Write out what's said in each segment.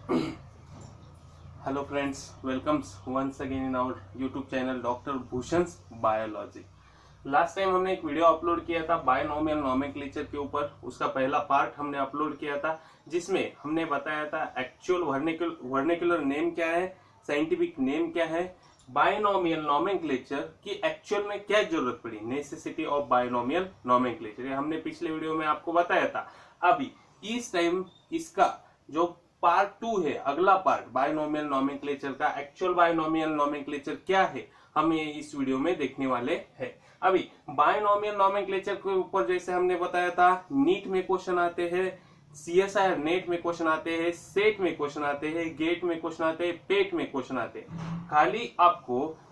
Hello friends, welcomes once again in our YouTube channel doctor Bhushan biology. Last time हमने एक video upload किया था binomial nomenclature के ऊपर। उसका पहला पार्ट हमने अपलोड किया था जिसमें हमने बताया था एक्चुअल वर्निकुलर नेम क्या है, साइंटिफिक नेम क्या है, बायनोमियल नोमेनक्लेचर की एक्चुअल में क्या जरूरत पड़ी, नेसेसिटी ऑफ बायनोमियल नोमेनक्लेचर, ये हमने पिछले वीडियो में आपको बताया था। अभी इस टाइम इसका जो पार्ट 2 है, अगला पार्ट बायनोमियल नोमेनक्लेचर का एक्चुअल बायनोमियल नोमेनक्लेचर क्या है, हम ये इस वीडियो में देखने वाले हैं। अभी बायनोमियल नोमेनक्लेचर के ऊपर जैसे हमने बताया था, नीट में क्वेश्चन आते हैं, सीएसआईआर नेट में क्वेश्चन आते हैं, सेट में क्वेश्चन आते हैं, गेट में क्वेश्चन आते हैं, पेट में क्वेश्चन आते हैं। खाली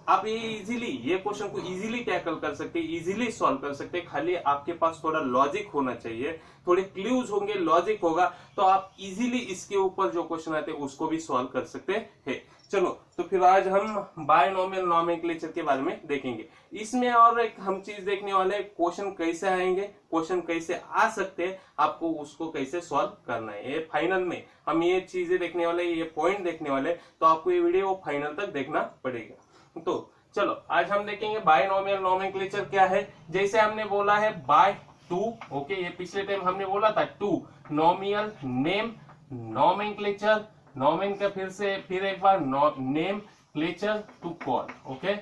आप ये इजीली ये क्वेश्चन को इजीली टैकल कर सकते हैं, इजीली सॉल्व कर सकते हैं। खाली आपके पास थोड़ा लॉजिक होना चाहिए, थोड़े क्लूज होंगे, लॉजिक होगा तो आप इजीली इसके ऊपर जो क्वेश्चन आते हैं उसको भी सॉल्व कर सकते हैं। चलो तो फिर आज हम बायनोमियल नोमेनक्लेचर के बारे में देखेंगे। इसमें और एक हम चीज देखने वाले, क्वेश्चन कैसे आएंगे, क्वेश्चन कैसे आ सकते हैं, आपको उसको कैसे सॉल्व करना है। ये फाइनल में हम ये चीजें देखने वाले, ये पॉइंट देखने वाले, तो आपको ये वीडियो फाइनल तक देखना पड़ेगा। तो चलो आज हम देखेंगे बायनोमियल नोमेनक्लेचर क्या है। जैसे हमने बोला है बाय टू, ओके, ये पिछले टाइम हमने बोला था binomial name nomenclature, nomen का फिर एक बार name clature to call, okay.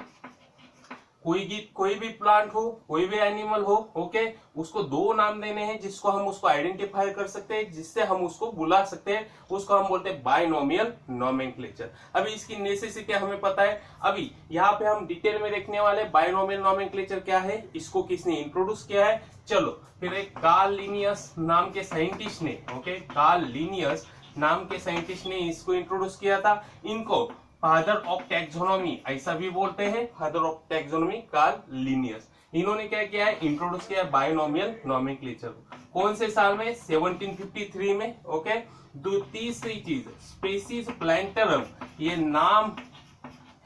कोई भी प्लांट हो, कोई भी एनिमल हो, ओके, उसको दो नाम देने हैं जिसको हम उसको आइडेंटिफाई कर सकते हैं, जिससे हम उसको बुला सकते हैं, उसको हम बोलते हैं बायनोमियल नोमेनक्लेचर। अभी इसकी नेसेसिटी हमें पता है। अभी यहाँ पे हम डिटेल में देखने वाले बायनोमियल नोमेनक्लेचर क्या है, इसको किसने इंट्रोड्यूस किया है। चलो फिर एक कार्ल लिनियस नाम के साइंटिस्ट ने, ओके, कार्ल लिनियस नाम के साइंटिस्ट ने इसको इंट्रोड्यूस किया था। इनको फादर ऑफ टैक्सोनॉमी ऐसा भी बोलते हैं, father of taxonomy Karl Linnaeus. इन्होंने क्या किया है, इंट्रोड्यूस किया है बायनोमियल नोमेनक्लेचर। कौन से साल में, 1753 में, ओके। तीसरी चीज स्पीसीज प्लैंटरम, ये नाम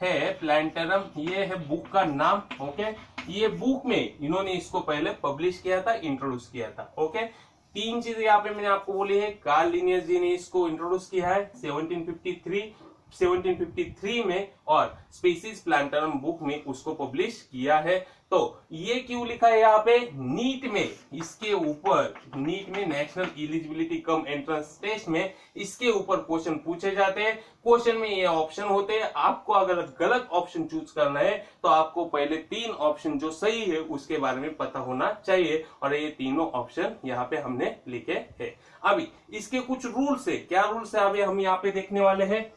है प्लैंटरम, ये है बुक का नाम, ओके। ये बुक में इन्होंने इसको पहले पब्लिश किया था, इंट्रोड्यूस किया था, ओके। तीन चीजें यहाँ पे मैंने आपको बोली है। कार्ल लिनियस जी ने इसको इंट्रोड्यूस किया है 1753 में, और स्पीसीज प्लैंटरम बुक में उसको पब्लिश किया है। तो ये क्यों लिखा है यहाँ पे, नीट में इसके ऊपर, नीट में national eligibility cum entrance test में इसके ऊपर क्वेश्चन पूछे जाते हैं। क्वेश्चन में ये ऑप्शन होते हैं, आपको अगर गलत ऑप्शन चूज करना है तो आपको पहले तीन ऑप्शन जो सही है उसके बारे में पता होना चाहिए, और ये तीनों ऑप्शन यहाँ पे हमने लिखे हैं। अभी इसके कुछ रूल्स है, क्या रूल्स है अभी हम यहाँ पे देखने वाले हैं।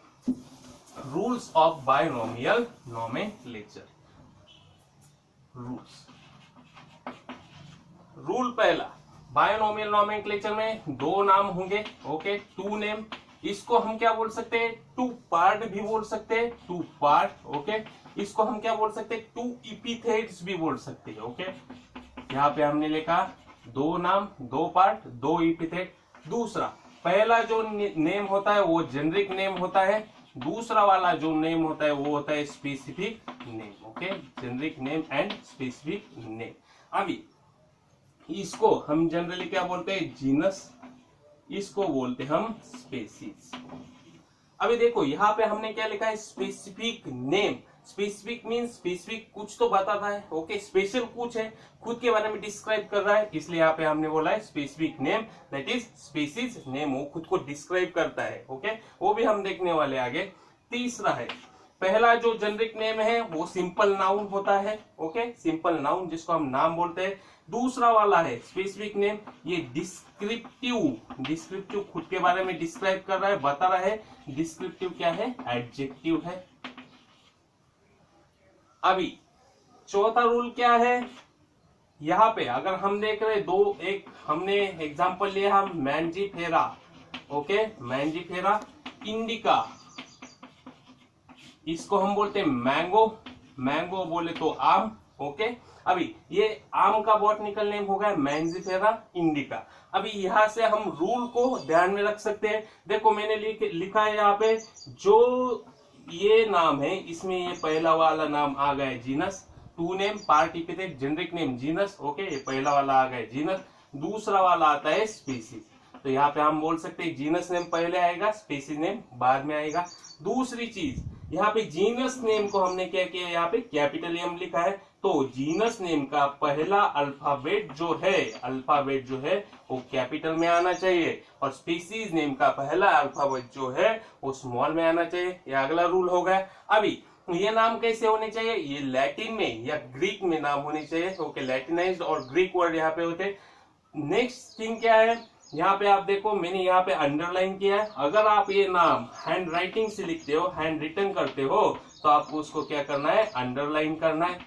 Rules of binomial nomenclature. Rules, rule पहला, बायनोमियल नोमेनक्लेचर में दो नाम होंगे, ओके, टू नेम। इसको हम क्या बोल सकते हैं, टू पार्ट भी बोल सकते हैं, टू पार्ट, ओके। इसको हम क्या बोल सकते हैं, टू इपिथेट्स भी बोल सकते हैं, ओके। यहाँ पे हमने लिखा दो नाम, दो पार्ट, दो इपिथेट। दूसरा, पहला जो नेम होता है वो जेनरिक नेम होता है, दूसरा वाला जो नेम होता है वो होता है specific name, okay, generic name and specific name. अभी इसको हम जनरली क्या बोलते हैं, जीनस, इसको बोलते हम स्पेसीज। अभी देखो यहाँ पे हमने क्या लिखा है, specific name. Specific means specific कुछ तो बताता है, ओके, स्पेशल कुछ है, खुद के बारे में डिस्क्राइब कर रहा है, इसलिए यहाँ पे हमने बोला है specific name, that is species name, वो खुद को डिस्क्राइब करता है, ओके, वो भी हम देखने वाले आगे। तीसरा है, पहला जो जेनरिक नेम है वो सिंपल नाउन होता है, ओके, सिंपल नाउन जिसको हम नाम बोलते हैं। दूसरा वाला है स्पेसिफिक नेम, ये डिस्क्रिप्टिव खुद के बारे में डिस्क्राइब कर रहा है, बता रहा है। डिस्क्रिप्टिव क्या है, एडजेक्टिव है। अभी चौथा रूल क्या है, यहाँ पे अगर हम देख रहे दो, एक हमने एग्जांपल लिया हम मैंजीफेरा, ओके, मैंजीफेरा इंडिका, इसको हम बोलते हैं मैंगो, मैंगो बोले तो आम, ओके। अभी ये आम का बॉटनिकल नेम हो गया मैंजीफेरा इंडिका। अभी यहां से हम रूल को ध्यान में रख सकते हैं। देखो मैंने लिखा है यहाँ पे, जो ये नाम है इसमें ये पहला वाला नाम आ गया genus, two name part epithet generic name genus, okay, ये पहला वाला आ गया जीनस। दूसरा वाला आता है स्पीसीज। तो यहाँ पे हम बोल सकते हैं जीनस नेम पहले आएगा, स्पीसीज नेम बाद में आएगा। दूसरी चीज, यहाँ पे जीनस नेम को हमने क्या किया, यहाँ पे कैपिटल एम लिखा है, तो जीनस नेम का पहला अल्फाबेट जो है वो कैपिटल में आना चाहिए, और स्पीसीज नेम का पहला अल्फाबेट जो है वो स्मॉल में आना चाहिए। ये अगला रूल हो गया। अभी ये नाम कैसे होने चाहिए, ये लैटिन में या ग्रीक में नाम होने चाहिए। ओके, लैटिनाइज्ड और ग्रीक वर्ड यहाँ पे होते। नेक्स्ट थिंग क्या है, यहाँ पे आप देखो मैंने यहाँ पे अंडरलाइन किया है। अगर आप ये नाम हैंड राइटिंग से लिखते हो, हैंड रिटन करते हो, तो आपको उसको क्या करना है, अंडरलाइन करना है।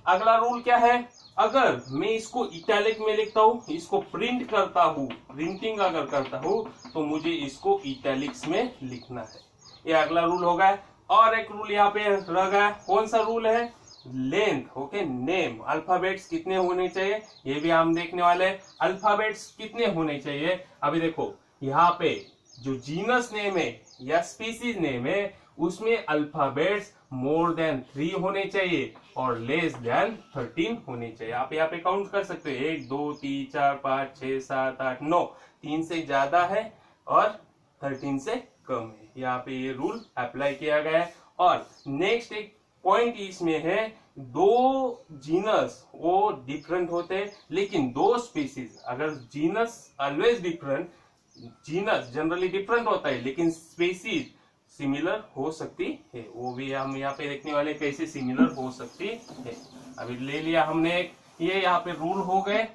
अगला रूल क्या है, अगर मैं इसको इटैलिक में लिखता हूँ, इसको प्रिंट करता हूँ, प्रिंटिंग अगर करता हूँ, तो मुझे इसको इटैलिक्स में लिखना है। ये अगला रूल हो गया। और एक रूल यहाँ पे रह गया, कौन सा रूल है, लेंथ। ओके, नेम अल्फाबेट्स कितने होने चाहिए, ये भी हम देखने वाले हैं। अल्फाबेट्स कितने होने चाहिए, अभी देखो यहाँ पे जो जीनस नेम है या स्पीसीज नेम है, उसमें अल्फाबेट्स मोर देन 3 होने चाहिए और लेस देन 13 होने चाहिए। आप यहाँ पे काउंट कर सकते हो, 1 2 3 4 5 6 7 8 9, 3 से ज्यादा है और 13 से कम है। यहाँ पे ये रूल अप्लाई किया गया है। और नेक्स्ट एक पॉइंट इसमें है, दो जीनस वो डिफरेंट होते हैं, लेकिन दो स्पीसीज, अगर genus always different, genus generally different होता है, लेकिन स्पीसीज सिमिलर हो सकती है। वो भी हम यहाँ पे देखने वाले कैसे सिमिलर हो सकती है। अभी ले लिया हमने एक, ये यहाँ पे रूल हो गए,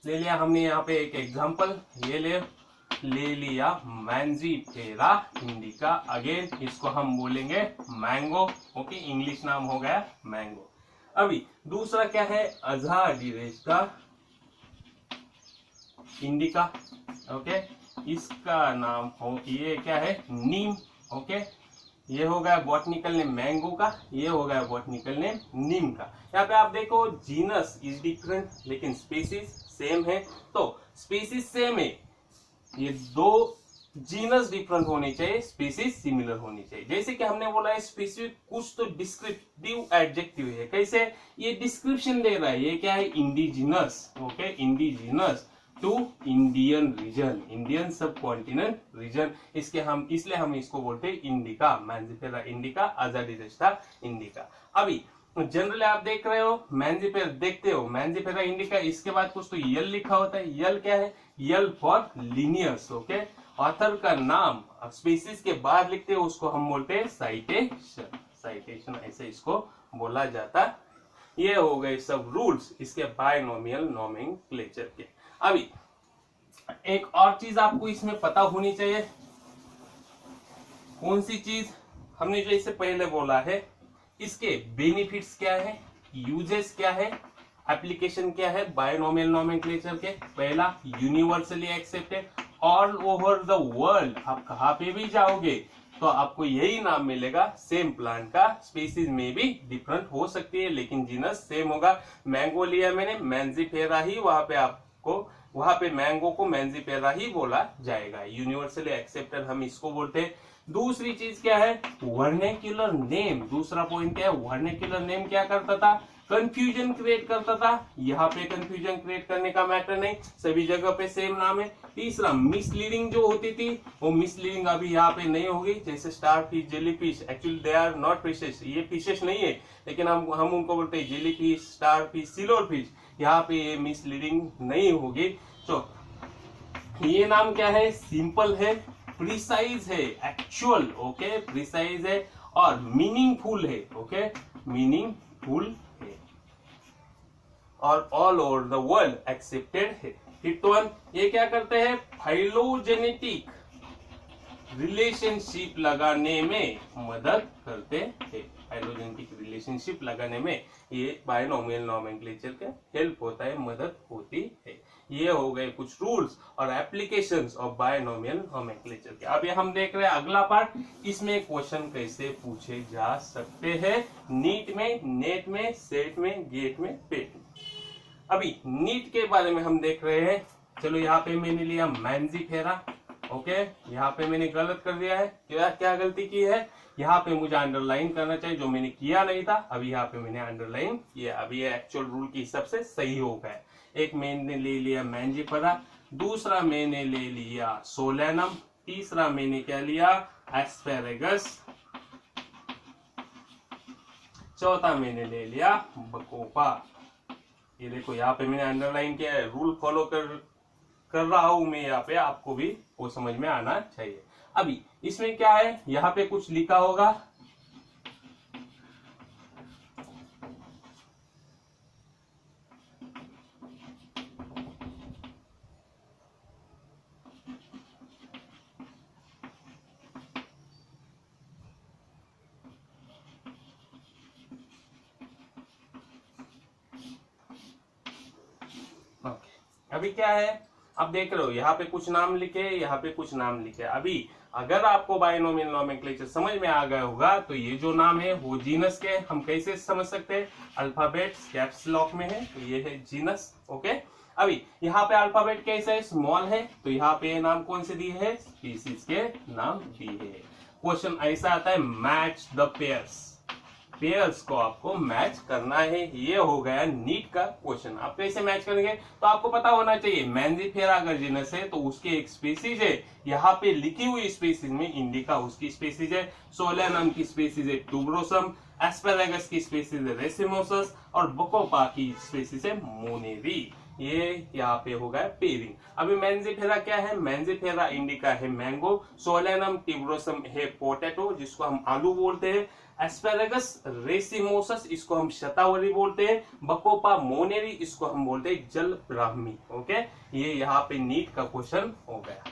ले लिया हमने यहाँ पे एक एग्जांपल, ये ले लिया मैंजीफेरा इंडिका। अगेन इसको हम बोलेंगे मैंगो। ओके, इंग्लिश नाम हो गया मैंगो। अभी दूसरा क्या है, अज़ाडिरेस्टा इंडिका। ओके, इसका नाम हो, ये क्या है, नीम। ओके, ये हो गया बॉटनिकल नेम मैंगो का, ये हो गया बॉटनिकल नेम नीम का। यहाँ पे आप देखो जीनस इज डिफरेंट लेकिन स्पीसीज सेम है। तो स्पीसीज सेम है, ये दो जीनस डिफरेंट होने चाहिए, स्पीसीज सिमिलर होनी चाहिए। जैसे कि हमने बोला है स्पीसीज कुछ तो डिस्क्रिप्टिव एडजेक्टिव है, कैसे, ये डिस्क्रिप्शन दे रहा है, ये क्या है, indigenous. Okay, indigenous to Indian region, Indian subcontinent region, इसलिए हम इसको बोलते हैं indica, Mangifera indica, Azadirachta indica. अभी जनरली आप देख रहे हो, मैंजीफेरा देखते हो, मैंजीफेरा इंडिका, इसके बाद कुछ तो यल लिखा होता है। यल क्या है, L for Linnaeus. Okay, author का नाम स्पीसीज के बाद लिखते हो, उसको हम बोलते हैं साइटेशन। साइटेशन ऐसे इसको बोला जाता। ये हो गए सब रूल्स इसके बायनोमियल नोमेनक्लेचर के। अभी एक और चीज आपको इसमें पता होनी चाहिए, कौन सी चीज, हमने जो इससे पहले बोला है, इसके बेनिफिट्स क्या है, यूजेस क्या है, एप्लीकेशन क्या है बायनोमियल नोमेनक्लेचर के। पहला, universally accepted all over the world, आप कहां पे भी जाओगे तो आपको यही नाम मिलेगा सेम प्लांट का। स्पीसीज में भी डिफरेंट हो सकती है लेकिन जीनस सेम होगा। मैंगो लिया मैंने, मैंजीफेरा ही, वहां पे मैंगो को मैंजीफेरा ही बोला जाएगा। यूनिवर्सली एक्सेप्टेड हम इसको बोलते हैं। दूसरी चीज क्या है, वर्नेक्युलर नेम। दूसरा पॉइंट क्या है, वर्नेक्युलर नेम क्या करता था, कंफ्यूजन क्रिएट करता था। यहाँ पे कंफ्यूजन क्रिएट करने का मैटर नहीं, सभी जगह पे सेम नाम है। तीसरा, मिसलीडिंग जो होती थी वो मिसलीडिंग अभी यहाँ पे नहीं होगी। जैसे star fish, jelly fish, actually they are not fishes, ये फिशेस नहीं है, लेकिन हम उनको बोलते हैं jelly fish, star fish, silver fish. यहाँ पे ये मिसलीडिंग नहीं होगी। तो ये नाम क्या है, सिंपल है, प्रिसाइज है, एक्चुअल। ओके, प्रिसाइज है और मीनिंगफुल है। ओके, मीनिंगफुल है और all over the world accepted है। फिफ्थ वन, ये क्या करते हैं, फाइलोजेनेटिक रिलेशनशिप लगाने में मदद करते हैं। फाइलोजेनेटिक रिलेशनशिप लगाने में ये बायनोमियल नोमेनक्लेचर का हेल्प होता है, मदद होती है। ये हो गए कुछ रूल्स और एप्लीकेशंस ऑफ बायनोमियल नोमेनक्लेचर के। अब ये हम देख रहे हैं अगला पार्ट, इसमें क्वेश्चन कैसे पूछे जा सकते हैं नीट में, नेट में, सेट में, गेट में, पेट में। अभी नीट के बारे में हम देख रहे हैं। चलो यहाँ पे मैंने लिया मैंजीफेरा। ओके, यहाँ पे मैंने गलत कर दिया है, क्या गलती की है, यहाँ पे मुझे अंडरलाइन करना चाहिए, जो मैंने किया नहीं था। अभी यहाँ पे मैंने अंडरलाइन किया, अभी ये एक्चुअल रूल के हिसाब से सही हो गया। एक मैंने ले लिया मैंजीफेरा, दूसरा मैंने ले लिया सोलेनम, तीसरा मैंने क्या लिया एस्पेरेगस, चौथा मैंने ले लिया बकोपा। ये देखो यहाँ पे मैंने अंडरलाइन किया है, रूल फॉलो कर रहा हूं मैं यहाँ पे, आपको भी वो समझ में आना चाहिए। अभी इसमें क्या है, यहाँ पे कुछ लिखा होगा, अभी क्या है, अब देख रहे हो यहाँ पे कुछ नाम लिखे, यहाँ पे कुछ नाम लिखे। अभी अगर आपको बायनोमियल नोमेनक्लेचर समझ में आ गया होगा तो ये जो नाम है वो जीनस के हम कैसे समझ सकते हैं, अल्फाबेट्स कैप्स लॉक में है तो ये है जीनस। ओके, अभी यहाँ पे अल्फाबेट कैसे है, स्मॉल है, तो यहाँ पे नाम कौन से दिए है, स्पीसीज के नाम दिए है। क्वेश्चन ऐसा आता है मैच द पेयर्स, पेयर्स को आपको मैच करना है। ये हो गया नीट का क्वेश्चन। आप कैसे मैच करेंगे, तो आपको पता होना चाहिए मैंजीफेरा अगर जीनस है तो उसके एक स्पीसीज है, यहाँ पे लिखी हुई स्पीसीज में इंडिका उसकी स्पीसीज है, सोलेनम की स्पीसीज है ट्यूबरोसम, एस्पेरेगस की स्पीसीज है रेसिमोसस और बकोपा की स्पीसीज है मोनेरी। ये यहाँ पे हो गया पेयरिंग। अभी मैंजीफेरा क्या है, मैंजीफेरा इंडिका है मैंगो, सोलेनम ट्यूबरोसम है पोटैटो जिसको हम आलू बोलते हैं, एस्पेरेगस रेसिमोसस इसको हम शतावरी बोलते हैं, बकोपा मोनेरी इसको हम बोलते हैं जल ब्राह्मी। ओके, ये यहाँ पे नीट का क्वेश्चन हो गया,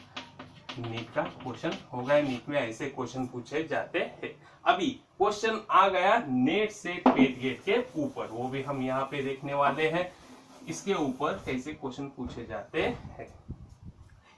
नीट का क्वेश्चन हो गया। नीट में ऐसे क्वेश्चन पूछे जाते हैं। अभी क्वेश्चन आ गया नेट से पेट गेट के ऊपर, वो भी हम यहाँ पे देखने वाले हैं, इसके ऊपर कैसे क्वेश्चन पूछे जाते हैं।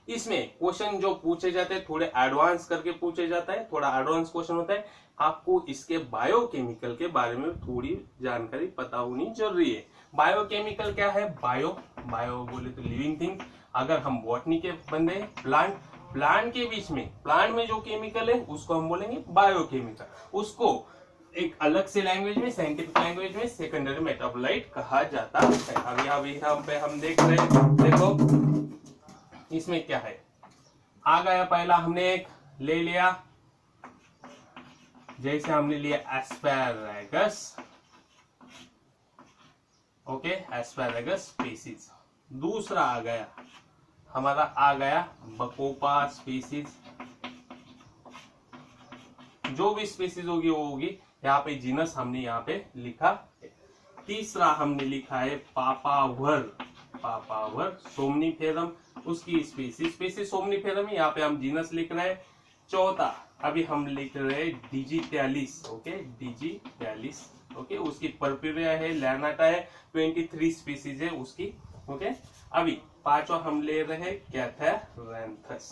इसमें क्वेश्चन जो पूछे जाते हैं थोड़े एडवांस करके पूछे जाता है, थोड़ा एडवांस क्वेश्चन होता है। आपको इसके बायोकेमिकल के बारे में थोड़ी जानकारी पता होनी जरूरी है। बायोकेमिकल क्या है, बायो बोले तो लिविंग थिंग। अगर हम बॉटनी के बंदे प्लांट के बीच में, प्लांट में जो केमिकल है उसको हम बोलेंगे बायोकेमिकल। उसको एक अलग से लैंग्वेज में, साइंटिफिक लैंग्वेज में सेकेंडरी मेटाबोलाइट कहा जाता है। अभी यहाँ पे हम देख रहे हैं, देखो इसमें क्या है, आ गया पहला हमने एक ले लिया, जैसे हमने लिया एस्पेरेगस। Okay, asparagus species. दूसरा आ गया हमारा, आ गया बकोपा स्पीसीज। जो भी स्पीसीज होगी वो होगी, यहाँ पे जीनस हमने यहाँ पे लिखा। तीसरा हमने लिखा है पापावर सोमनीफेरम, उसकी स्पीसीज सोमनीफेरम, यहाँ पे हम जीनस लिख रहे हैं। चौथा अभी हम लिख रहे हैं डिजिटैलिस। Okay, digitalis. ओके, उसकी परप्यूरिया है, लैनाटा है, 23 स्पीसीज है उसकी। ओके, अभी पांचवा हम ले रहे हैं कैथेरैंथस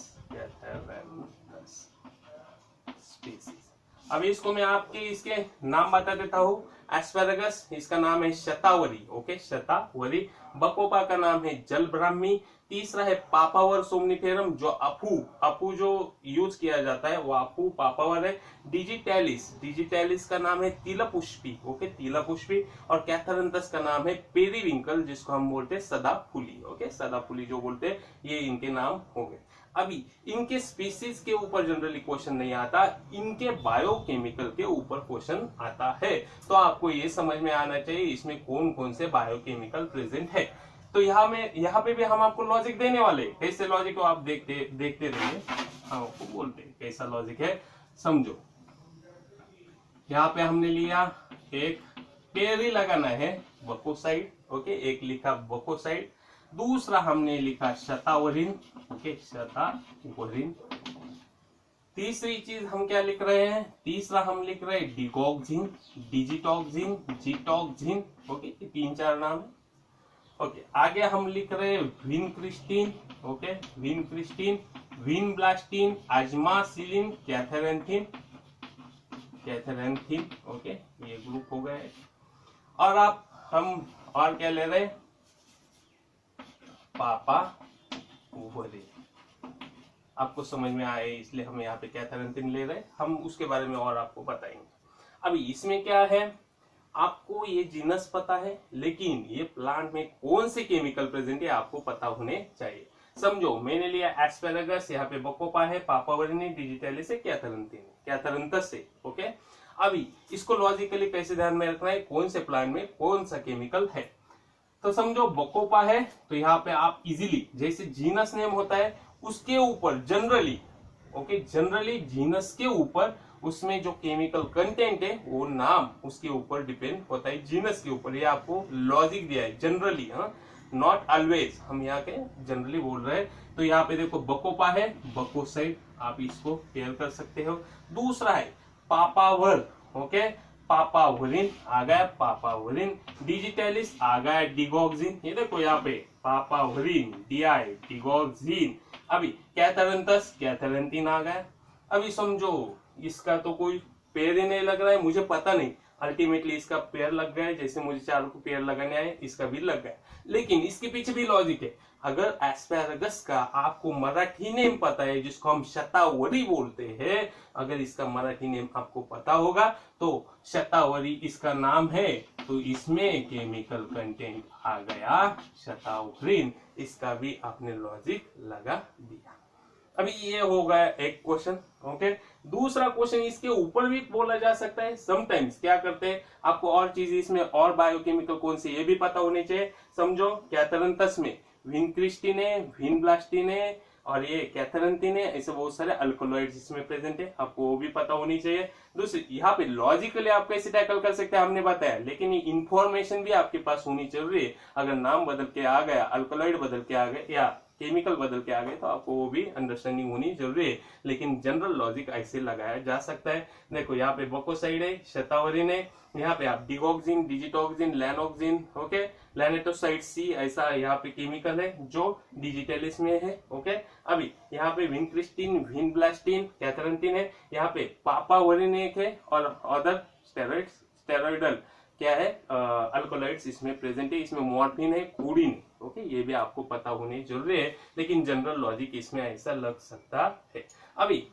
स्पीसीज। अभी इसको मैं आपके इसके नाम बता देता हूँ। एस्पेरेगस इसका नाम है शतावरी। ओके, शतावरी। बकोपा का नाम है जल ब्राह्मी। तीसरा है पापावर सोमनीफेरम, जो अफू जो यूज किया जाता है वो अफू पापावर है। डिजिटैलिस का नाम है तिलपुष्पी। ओके, तिलपुष्पी। और कैथेरैंथस का नाम है पेरीविंकल, जिसको हम बोलते हैं सदाफुली। ओके, सदाफुली जो बोलते हैं, ये इनके नाम हो गए। अभी इनके स्पीसीज के ऊपर जनरली क्वेश्चन नहीं आता, इनके बायोकेमिकल के ऊपर क्वेश्चन आता है। तो आपको ये समझ में आना चाहिए इसमें कौन कौन से बायोकेमिकल प्रेजेंट है। तो यहाँ पे भी हम आपको लॉजिक देने वाले, कैसे लॉजिक को आप देखते रहिए, हम आपको बोलते हैं कैसा लॉजिक है, समझो। यहाँ पे हमने लिया एक पेड़ ही लगाना है, बकोसाइड। ओके, एक लिखा बकोसाइड। दूसरा हमने लिखा शतावरिन। ओके, शतावरिन। तीसरी चीज हम क्या लिख रहे हैं, तीसरा हम लिख रहे हैं डिगोक्सिन, डिजिटॉक्सिन, जीटॉक्सिन। ओके, ये 3-4 नाम है। ओके, आगे हम लिख रहे हैं विनक्रिस्टीन। ओके, विनक्रिस्टीन, विनब्लास्टीन, आजमासिलिन, कैथेरैंथिन। ओके, ये ग्रुप हो गए। और आप हम और क्या ले रहे हैं, पापावर। आपको समझ में आए इसलिए हम यहाँ पे कैथेरैंथिन ले रहे हैं, हम उसके बारे में और आपको बताएंगे। अभी इसमें क्या है, आपको ये जीनस पता है, लेकिन ये प्लांट में कौन से केमिकल प्रेजेंट है आपको पता होने चाहिए। समझो मैंने लिया एस्पेरागस, यहाँ पे बकोपा है, पापावरिनी, डिजिटैलिस है, कैथरंथस है। ओके, अभी इसको लॉजिकली कैसे ध्यान में रखना है, कौन से प्लांट में कौन सा केमिकल है। तो समझो बकोपा है, तो यहाँ पे आप इजीली जैसे जीनस नेम होता है उसके ऊपर जनरली, ओके, जनरली जीनस के ऊपर उसमें जो केमिकल कंटेंट है वो नाम उसके ऊपर डिपेंड होता है, जीनस के ऊपर। ये आपको लॉजिक दिया है जनरली, हाँ, नॉट ऑलवेज, हम यहाँ के जनरली बोल रहे हैं। तो यहाँ पे देखो बकोपा है, बकोसाइड, आप इसको पेयर कर सकते हो। दूसरा है पापावर, ओके, पापावरिन आ गया, पापावरिन। डिजिटैलिस आ गया, डिगोक्सिन, ये देखो यहाँ पे पापावरिन, डीआई, डिगोक्सिन। अभी कैथरंथस, कैथरंथीन आ गया। अभी समझो इसका तो कोई पेयर ही नहीं लग रहा है, मुझे पता नहीं, अल्टीमेटली इसका पेयर लग गया है, जैसे मुझे चारों को पेयर लगाने आए इसका भी लग गया, लेकिन इसके पीछे भी लॉजिक है। अगर एस्पेरागस का आपको मराठी नेम पता है, जिसको हम शतावरी बोलते हैं, अगर इसका मराठी नेम आपको पता होगा तो शतावरी इसका नाम है, तो इसमें केमिकल कंटेंट आ गया शतावरीन, इसका भी आपने लॉजिक लगा दिया। अभी ये हो गया एक क्वेश्चन। ओके, दूसरा क्वेश्चन इसके ऊपर भी बोला जा सकता है। समटाइम्स क्या करते हैं, आपको और चीज इसमें और बायोकेमिकल कौन से ये भी पता होने चाहिए। समझो कैथरंथस में विनक्रिस्टिन है, विनब्लास्टिन है और ये कैथरंथीन है, ऐसे बहुत सारे अल्कोलॉइड्स इसमें प्रेजेंट है, आपको वो भी पता होनी चाहिए। दूसरी यहाँ पे लॉजिकली आप कैसे टैकल कर सकते हैं हमने बताया, लेकिन ये इंफॉर्मेशन भी आपके पास होनी जरूरी है। अगर नाम बदल के आ गया, अल्कोलॉइड बदल के आ गए या केमिकल बदल के आ गए, तो आपको वो भी अंडरस्टैंडिंग होनी जरूरी है, लेकिन जनरल लॉजिक ऐसे लगाया जा सकता है। देखो यहाँ पे बकोसाइड है, शतावरिन है, यहाँ पे आप डिगोक्सिन, डिजिटोक्सिन, लैनोक्सिन, ओके, लैनेटोसाइड सी, ऐसा यहाँ पे केमिकल है जो डिजिटलिस में है। ओके, अभी यहाँ पे विनक्रिस्टिन, विनब्लास्टिन, कैथरंथीन है, यहाँ पे पापावरिन एक है और अदर स्टेरॉइडल क्या है, अल्कोलॉइड्स इसमें प्रेजेंट है। इसमें मॉर्फिन है, कोडीन है। ओके, ये भी आपको पता होने जरूरी है, लेकिन जनरल लॉजिक इसमें ऐसा लग सकता है। अभी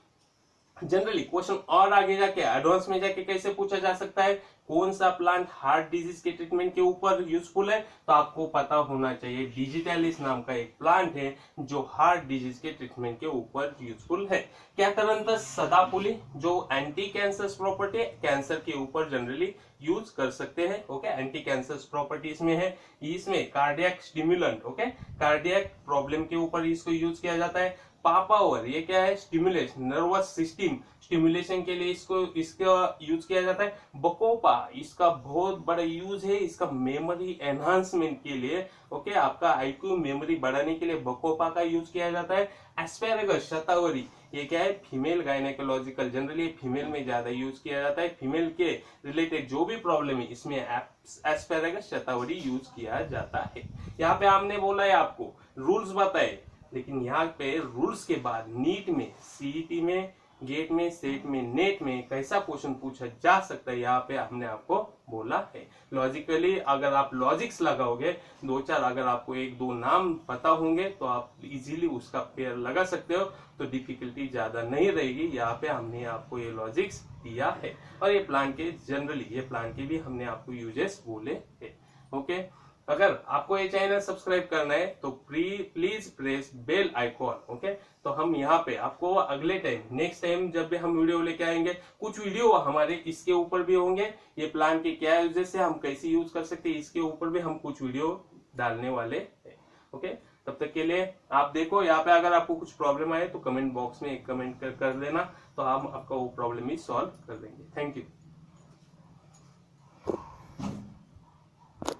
जनरली क्वेश्चन और आगे जाके एडवांस में जाके कैसे पूछा जा सकता है, कौन सा प्लांट हार्ट डिजीज के ट्रीटमेंट के ऊपर यूजफुल है, तो आपको पता होना चाहिए डिजिटलिस नाम का एक प्लांट है जो हार्ट डिजीज के ट्रीटमेंट के ऊपर यूजफुल है। कैथरंथस सदाफुली जो एंटी कैंसर प्रॉपर्टी है, कैंसर के ऊपर जनरली यूज कर सकते हैं। ओके, एंटी कैंसर प्रॉपर्टीज में है, इसमें cardiac stimulant, okay, cardiac problem के ऊपर इसको यूज किया जाता है। पापावर ये क्या है, स्टिमुलेशन, नर्वस सिस्टम स्टिमुलेशन के लिए इसका यूज किया जाता है। बकोपा इसका बहुत बड़ा यूज है, इसका मेमोरी एनहांसमेंट के लिए, ओके, आपका आईक्यू मेमोरी बढ़ाने के लिए बकोपा का यूज किया जाता है। एस्पेरागस शतावरी ये क्या है, फीमेल गायनेकोलॉजिकल, जनरली फीमेल में ज्यादा यूज किया जाता है, फीमेल के रिलेटेड जो भी प्रॉब्लम है इसमें एस्पेरागस शतावरी यूज किया जाता है। यहाँ पे हमने बोला है आपको रूल्स बताए, लेकिन यहाँ पे रूल्स के बाद नीट में, सीईटी में, गेट में, सेट में, नेट में कैसा क्वेश्चन पूछा जा सकता है, यहाँ पे हमने आपको बोला है। लॉजिकली अगर आप लॉजिक्स लगाओगे, दो चार अगर आपको एक दो नाम पता होंगे तो आप इजीली उसका पेयर लगा सकते हो, तो डिफिकल्टी ज्यादा नहीं रहेगी। यहाँ पे हमने आपको ये लॉजिक्स दिया है, और ये प्लान के जनरली ये प्लान के भी हमने आपको यूजेस बोले है। ओके, अगर आपको ये चैनल सब्सक्राइब करना है तो please press bell icon. Okay, तो हम यहाँ पे आपको अगले टाइम, नेक्स्ट टाइम जब भी हम वीडियो लेके आएंगे, कुछ वीडियो हमारे इसके ऊपर भी होंगे, ये प्लान के क्या यूजेस है, हम कैसे यूज कर सकते हैं, इसके ऊपर भी हम कुछ वीडियो डालने वाले हैं। ओके, तब तक के लिए आप देखो, यहाँ पे अगर आपको कुछ प्रॉब्लम आए तो कमेंट बॉक्स में एक कमेंट कर देना, तो हम आपका वो प्रॉब्लम ही सॉल्व कर देंगे। Thank you.